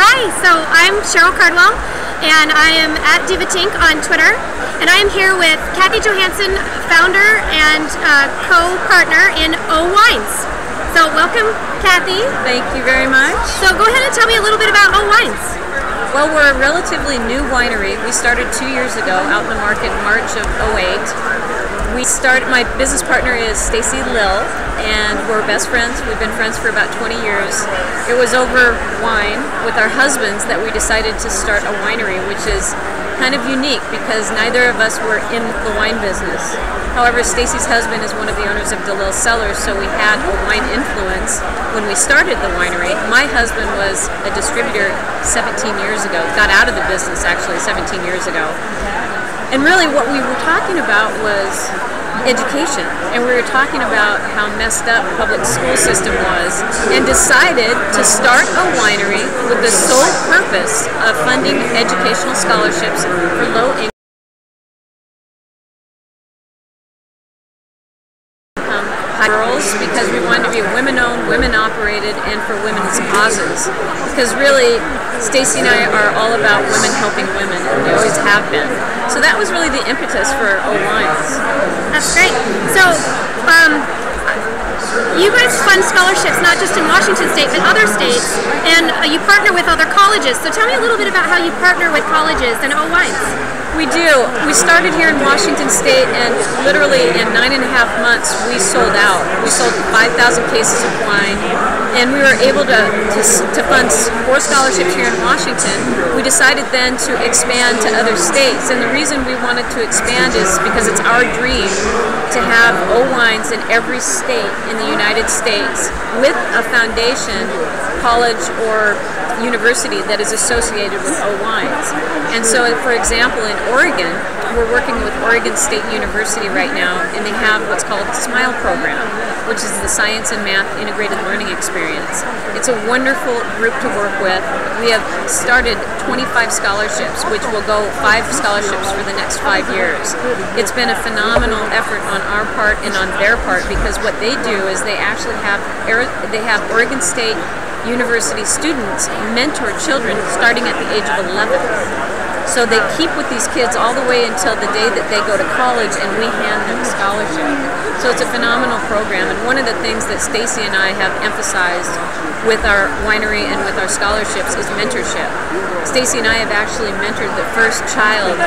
Hi, so I'm Cheryl Cardwell, and I am at Divatink on Twitter, and I am here with Kathy Johansen, founder and co-partner in O Wines. So welcome, Kathy. Thank you very much. So go ahead and tell me a little bit about O Wines. Well, we're a relatively new winery. We started 2 years ago out in the market in March of '08. My business partner is Stacy Lill, and we're best friends. We've been friends for about 20 years. It was over wine with our husbands that we decided to start a winery, which is kind of unique because neither of us were in the wine business. However, Stacy's husband is one of the owners of DeLille Cellars, so we had a wine influence when we started the winery. My husband was a distributor 17 years ago, got out of the business actually 17 years ago. And really what we were talking about was education, and we were talking about how messed up the public school system was, and decided to start a winery with the sole purpose of funding educational scholarships for low-income girls, because we wanted to be women-owned, women-operated, and for women's causes. Because really, Stacy and I are all about women helping women, and we always have been. So that was really the impetus for O Wines. That's great. So, you guys fund scholarships not just in Washington State, but other states, and you partner with other colleges. So tell me a little bit about how you partner with colleges and O Wines. We do. We started here in Washington State, and literally in 9.5 months we sold out. We sold 5,000 cases of wine, and we were able to fund 4 scholarships here in Washington. We decided then to expand to other states, and the reason we wanted to expand is because it's our dream to have O Wines in every state in the United States with a foundation, college, or university that is associated with O Wines. And so, for example, in Oregon, we're working with Oregon State University right now, and they have what's called the SMILE program, which is the Science and Math Integrated Learning Experience. It's a wonderful group to work with. We have started 25 scholarships, which will go 5 scholarships for the next 5 years. It's been a phenomenal effort on our part and on their part, because what they do is they actually have Oregon State University students mentor children starting at the age of 11. So they keep with these kids all the way until the day that they go to college, and we hand them a scholarship. So it's a phenomenal program, and one of the things that Stacy and I have emphasized with our winery and with our scholarships is mentorship. Stacy and I have actually mentored the first child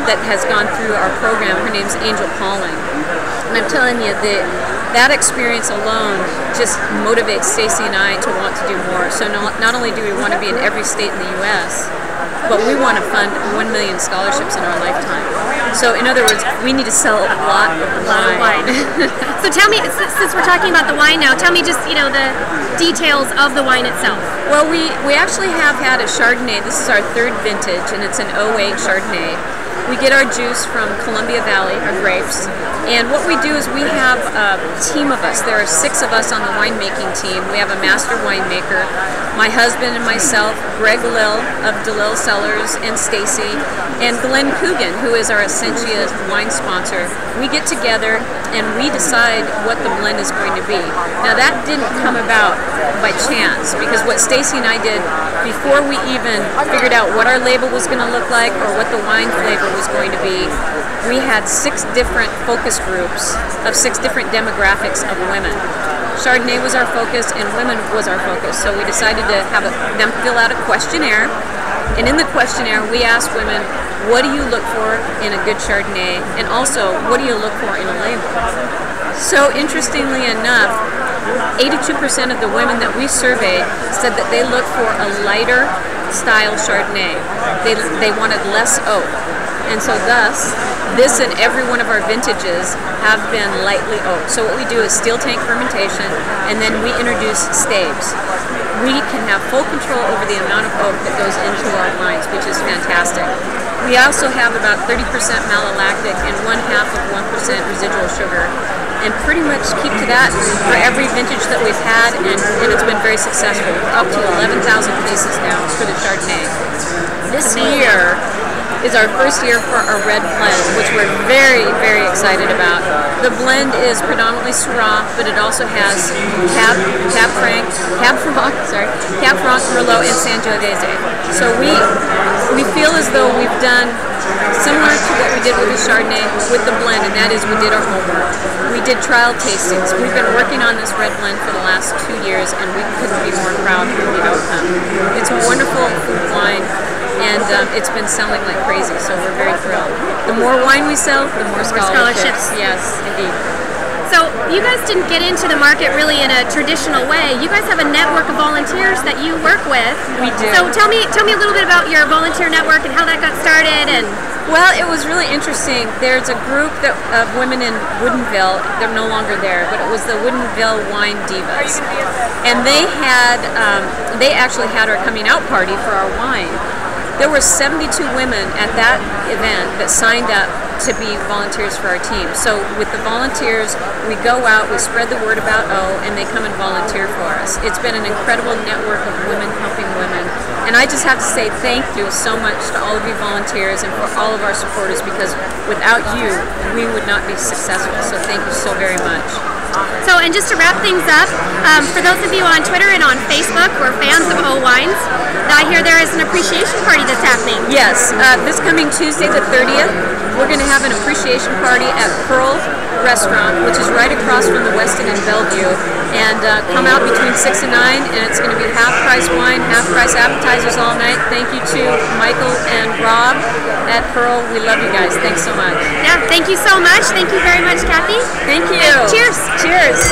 that has gone through our program. Her name's Angel Pauling. And I'm telling you, that experience alone just motivates Stacy and I to want to do more. So not only do we want to be in every state in the U.S., but we want to fund 1 million scholarships in our lifetime. So in other words, we need to sell a lot of wine. So tell me, since we're talking about the wine now, tell me just, the details of the wine itself. Well, we actually have had a Chardonnay. This is our 3rd vintage, and it's an 08 Chardonnay. We get our juice from Columbia Valley, our grapes, and what we do is we have a team of us. There are 6 of us on the winemaking team. We have a master winemaker, my husband and myself, Greg Lill of DeLille Cellars, and Stacy, and Glenn Coogan, who is our Essentia wine sponsor. We get together and we decide what the blend is going to be. Now that didn't come about by chance, because what Stacy and I did before we even figured out what our label was going to look like or what the wine flavor was going to be, we had 6 different focus groups of 6 different demographics of women. Chardonnay was our focus and women was our focus, so we decided to have them fill out a questionnaire, and in the questionnaire we asked women, what do you look for in a good Chardonnay, and also what do you look for in a label? So interestingly enough, 82% of the women that we surveyed said that they look for a lighter style Chardonnay. They wanted less oak. And so thus, this and every one of our vintages have been lightly oaked. So what we do is steel tank fermentation, and then we introduce staves. We can have full control over the amount of oak that goes into our wines, which is fantastic. We also have about 30% malolactic and 1/2 of 1% residual sugar, and pretty much keep to that for every vintage that we've had, and it's been very successful. Up to 11,000 cases now for the Chardonnay. This year is our first year for our red blend, which we're very, very excited about. The blend is predominantly Syrah, but it also has Cab Franc, Merlot, and Sangiovese. So we feel as though we've done similar to what we did with the Chardonnay with the blend, and that is we did our homework. We did trial tastings. We've been working on this red blend for the last 2 years, and we couldn't be more proud of the outcome. It's a wonderful food wine, and it's been selling like crazy, so we're very thrilled. The more wine we sell, the more scholarships. Yes, indeed. So you guys didn't get into the market really in a traditional way. You guys have a network of volunteers that you work with. We do. So tell me a little bit about your volunteer network and how that got started. And well, it was really interesting. There's a group of women in Woodinville. They're no longer there, but it was the Woodinville Wine Divas, and they actually had our coming out party for our wine. There were 72 women at that event that signed up to be volunteers for our team. So with the volunteers, we go out, we spread the word about O, and they come and volunteer for us. It's been an incredible network of women helping women. And I just have to say thank you so much to all of you volunteers and for all of our supporters, because without you, we would not be successful. So thank you so very much. So, and just to wrap things up, for those of you on Twitter and on Facebook who are fans of O Wines, I hear there is an appreciation party that's happening. Yes, this coming Tuesday the 30th, we're going to have an appreciation party at Pearl Restaurant, which is right across from the Westin in Bellevue. And come out between 6 and 9, and it's going to be half-price wine, half-price appetizers all night. Thank you to Michael and Rob at Pearl. We love you guys. Thanks so much. Yeah, thank you so much. Thank you very much, Kathy. Thank you. And cheers. Cheers.